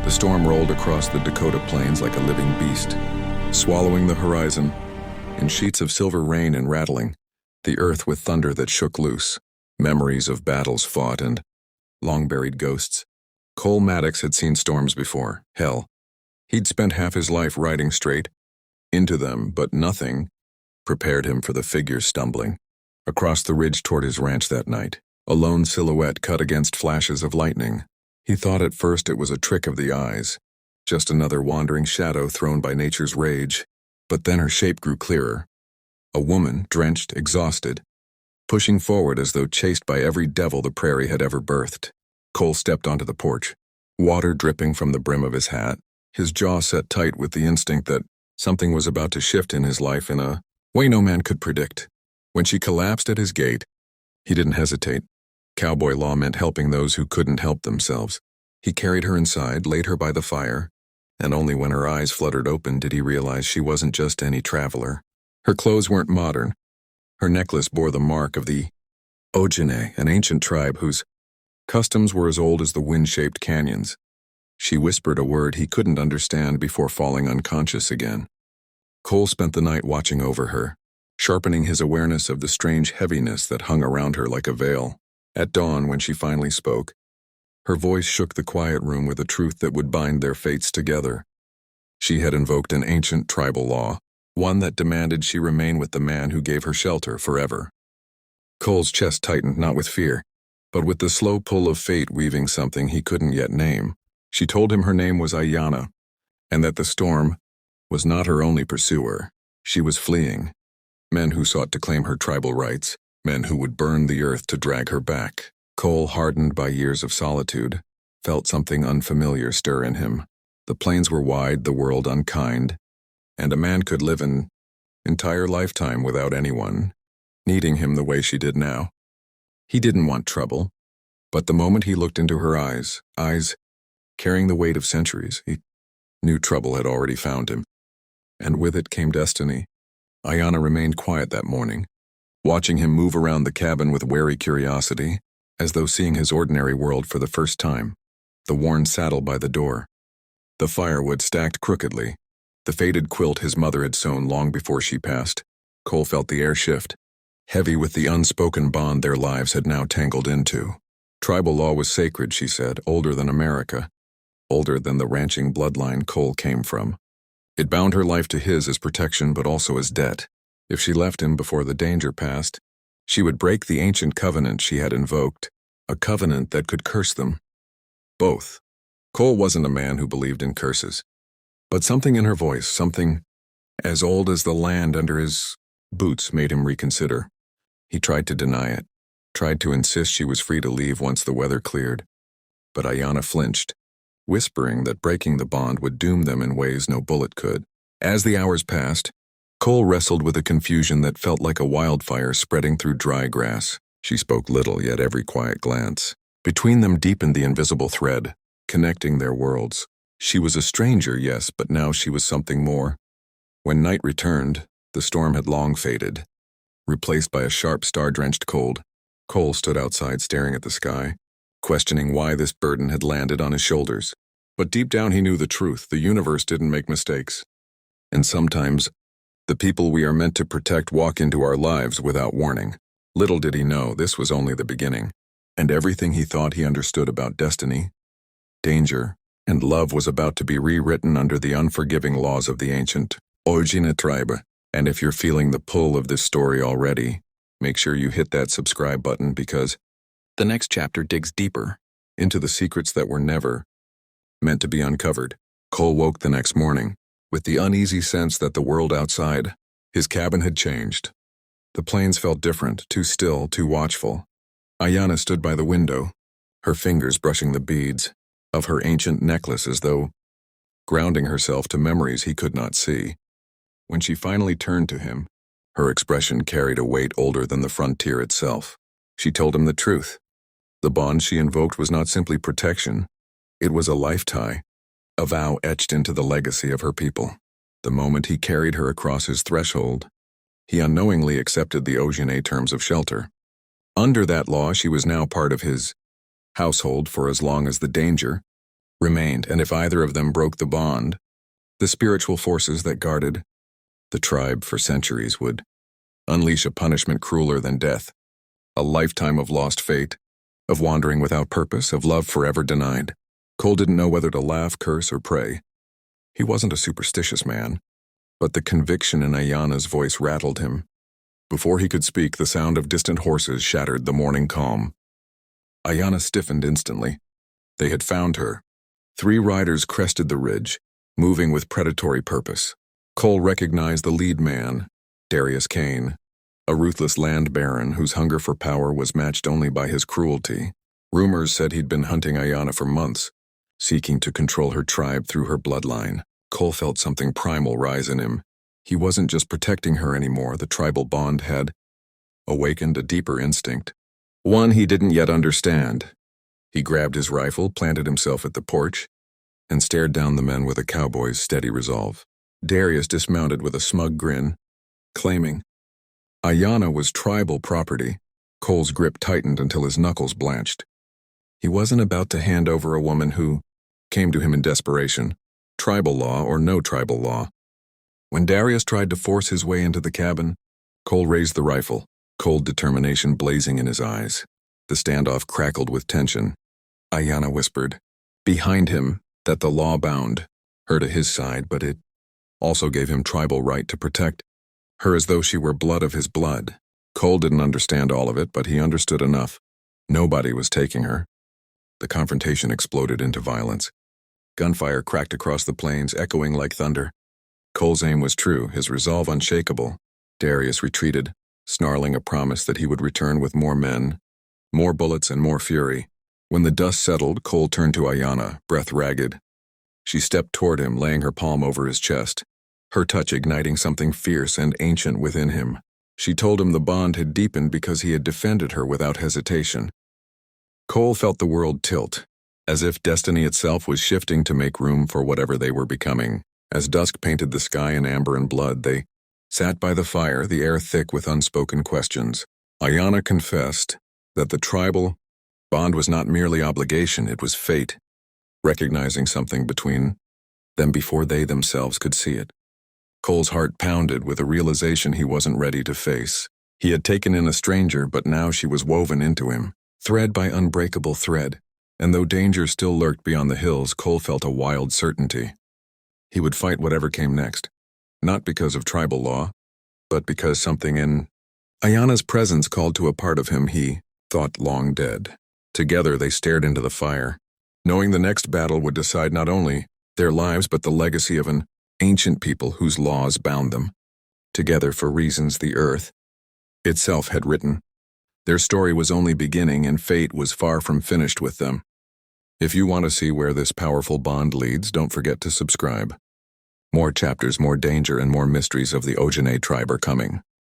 The storm rolled across the Dakota plains like a living beast, swallowing the horizon in sheets of silver rain and rattling the earth with thunder that shook loose, memories of battles fought and long-buried ghosts. Cole Maddox had seen storms before. Hell, he'd spent half his life riding straight into them, but nothing prepared him for the figure stumbling across the ridge toward his ranch that night, a lone silhouette cut against flashes of lightning. He thought at first it was a trick of the eyes, just another wandering shadow thrown by nature's rage, but then her shape grew clearer. A woman, drenched, exhausted, pushing forward as though chased by every devil the prairie had ever birthed. Cole stepped onto the porch, water dripping from the brim of his hat, his jaw set tight with the instinct that something was about to shift in his life in a way no man could predict. When she collapsed at his gate, he didn't hesitate. Cowboy law meant helping those who couldn't help themselves. He carried her inside, laid her by the fire, and only when her eyes fluttered open did he realize she wasn't just any traveler. Her clothes weren't modern. Her necklace bore the mark of the Ojine, an ancient tribe whose customs were as old as the wind-shaped canyons. She whispered a word he couldn't understand before falling unconscious again. Cole spent the night watching over her, sharpening his awareness of the strange heaviness that hung around her like a veil. At dawn, when she finally spoke, her voice shook the quiet room with a truth that would bind their fates together. She had invoked an ancient tribal law, one that demanded she remain with the man who gave her shelter forever. Cole's chest tightened, not with fear, but with the slow pull of fate weaving something he couldn't yet name. She told him her name was Ayanna, and that the storm was not her only pursuer. She was fleeing. Men who sought to claim her tribal rights, men who would burn the earth to drag her back. Cole, hardened by years of solitude, felt something unfamiliar stir in him. The plains were wide, the world unkind, and a man could live an entire lifetime without anyone needing him the way she did now. He didn't want trouble, but the moment he looked into her eyes carrying the weight of centuries, he knew trouble had already found him, and with it came destiny. Ayanna remained quiet that morning, watching him move around the cabin with wary curiosity, as though seeing his ordinary world for the first time. The worn saddle by the door, the firewood stacked crookedly, the faded quilt his mother had sewn long before she passed. Cole felt the air shift, heavy with the unspoken bond their lives had now tangled into. Tribal law was sacred, she said, older than America, older than the ranching bloodline Cole came from. It bound her life to his as protection but also as debt. If she left him before the danger passed, she would break the ancient covenant she had invoked, a covenant that could curse them both. Cole wasn't a man who believed in curses, but something in her voice, something as old as the land under his boots, made him reconsider. He tried to deny it, tried to insist she was free to leave once the weather cleared, but Ayanna flinched, whispering that breaking the bond would doom them in ways no bullet could. As the hours passed, Cole wrestled with a confusion that felt like a wildfire spreading through dry grass. She spoke little, yet every quiet glance between them deepened the invisible thread, connecting their worlds. She was a stranger, yes, but now she was something more. When night returned, the storm had long faded, replaced by a sharp, star-drenched cold. Cole stood outside staring at the sky, questioning why this burden had landed on his shoulders. But deep down he knew the truth. The universe didn't make mistakes. And sometimes, the people we are meant to protect walk into our lives without warning. Little did he know this was only the beginning, and everything he thought he understood about destiny, danger, and love was about to be rewritten under the unforgiving laws of the ancient Ojine tribe. And if you're feeling the pull of this story already, make sure you hit that subscribe button, because the next chapter digs deeper into the secrets that were never meant to be uncovered. Cole woke the next morning with the uneasy sense that the world outside his cabin had changed. The plains felt different, too still, too watchful. Ayanna stood by the window, her fingers brushing the beads of her ancient necklace as though grounding herself to memories he could not see. When she finally turned to him, her expression carried a weight older than the frontier itself. She told him the truth. The bond she invoked was not simply protection. It was a life tie, a vow etched into the legacy of her people. The moment he carried her across his threshold, he unknowingly accepted the Ojine terms of shelter. Under that law, she was now part of his household for as long as the danger remained, and if either of them broke the bond, the spiritual forces that guarded the tribe for centuries would unleash a punishment crueler than death, a lifetime of lost fate, of wandering without purpose, of love forever denied. Cole didn't know whether to laugh, curse, or pray. He wasn't a superstitious man, but the conviction in Ayana's voice rattled him. Before he could speak, the sound of distant horses shattered the morning calm. Ayana stiffened instantly. They had found her. 3 riders crested the ridge, moving with predatory purpose. Cole recognized the lead man, Darius Kane, a ruthless land baron whose hunger for power was matched only by his cruelty. Rumors said he'd been hunting Ayana for months, seeking to control her tribe through her bloodline. Cole felt something primal rise in him. He wasn't just protecting her anymore. The tribal bond had awakened a deeper instinct, one he didn't yet understand. He grabbed his rifle, planted himself at the porch, and stared down the men with a cowboy's steady resolve. Darius dismounted with a smug grin, claiming Ayana was tribal property. Cole's grip tightened until his knuckles blanched. He wasn't about to hand over a woman who came to him in desperation, tribal law or no tribal law. When Darius tried to force his way into the cabin, Cole raised the rifle, cold determination blazing in his eyes. The standoff crackled with tension. Ayana whispered, behind him, that the law bound her to his side, but it also gave him tribal right to protect her as though she were blood of his blood. Cole didn't understand all of it, but he understood enough. Nobody was taking her. The confrontation exploded into violence. Gunfire cracked across the plains, echoing like thunder. Cole's aim was true, his resolve unshakable. Darius retreated, snarling a promise that he would return with more men, more bullets, and more fury. When the dust settled, Cole turned to Ayana, breath ragged. She stepped toward him, laying her palm over his chest, her touch igniting something fierce and ancient within him. She told him the bond had deepened because he had defended her without hesitation. Cole felt the world tilt, as if destiny itself was shifting to make room for whatever they were becoming. As dusk painted the sky in amber and blood, they sat by the fire, the air thick with unspoken questions. Ayana confessed that the tribal bond was not merely obligation, it was fate, recognizing something between them before they themselves could see it. Cole's heart pounded with a realization he wasn't ready to face. He had taken in a stranger, but now she was woven into him, thread by unbreakable thread, and though danger still lurked beyond the hills, Cole felt a wild certainty. He would fight whatever came next, not because of tribal law, but because something in Ayana's presence called to a part of him he thought long dead. Together they stared into the fire, knowing the next battle would decide not only their lives but the legacy of an ancient people whose laws bound them. Together for reasons the earth itself had written. Their story was only beginning, and fate was far from finished with them. If you want to see where this powerful bond leads, don't forget to subscribe. More chapters, more danger, and more mysteries of the Ojane tribe are coming.